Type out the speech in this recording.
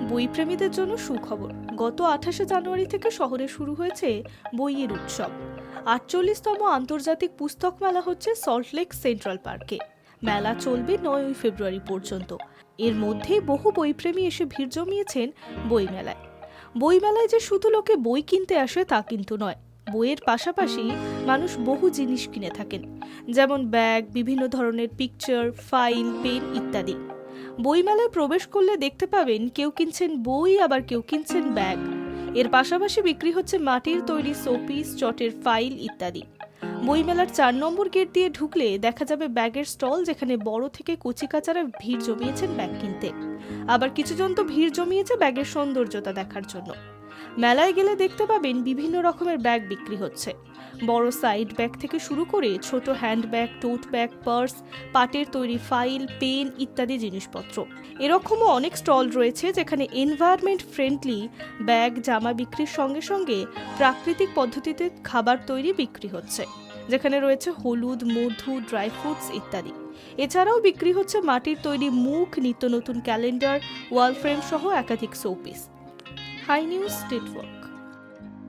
বইপ্রেমীদের জন্য সুখবর। গত 28শে জানুয়ারি থেকে শহরে শুরু হয়েছে বইয়ের উৎসব। 48তম আন্তর্জাতিক পুস্তক মেলা হচ্ছে সল্টলেক সেন্ট্রাল পার্কে। মেলা চলবে 9 ফেব্রুয়ারি পর্যন্ত। এর মধ্যে বহু বইপ্রেমী এসে ভিড় জমিয়েছেন বইমেলায়। বইমেলায় যে শুধু লোকে বই কিনতে আসে তা কিন্তু নয়, বইয়ের পাশাপাশি মানুষ বহু জিনিস কিনে থাকেন, যেমন ব্যাগ, বিভিন্ন ধরনের পিকচার, ফাইল, পেন ইত্যাদি। বইমেলায় প্রবেশ করলে দেখতে পাবেন কেউ কিনছেন বই, আবার কেউ কিনছেন ব্যাগ। এর পাশাপাশি বিক্রি হচ্ছে মাটির তৈরি শোপিস, চটের ফাইল ইত্যাদি। বইমেলার 4 নম্বর গেট দিয়ে ঢুকলে দেখা যাবে ব্যাগের স্টল, যেখানে বড় থেকে কচিকাচারা ভিড় জমিয়েছেন ব্যাগ কিনতে। আবার কিছুজন তো ভিড় জমিয়েছে ব্যাগের সৌন্দর্যতা দেখার জন্য। মেলায় গেলে দেখতে পাবেন বিভিন্ন রকমের ব্যাগ বিক্রি হচ্ছে। বড় সাইড ব্যাগ থেকে শুরু করে ছোট hand bag, tote bag, purse, পাটের তৈরি ফাইল, পেন ইত্যাদি জিনিসপত্র। এরকমও অনেক স্টল রয়েছে যেখানে এনভায়রনমেন্ট ফ্রেন্ডলি ব্যাগ, জামা বিক্রির সঙ্গে সঙ্গে প্রাকৃতিক পদ্ধতিতে খাবার তৈরি বিক্রি হচ্ছে, যেখানে রয়েছে হলুদ, মধু, ড্রাই ফ্রুটস ইত্যাদি। এছাড়াও বিক্রি হচ্ছে মাটির তৈরি মুখ, নিত্য নতুন ক্যালেন্ডার, ওয়াল ফ্রেম সহ একাধিক শোপিস। High news network.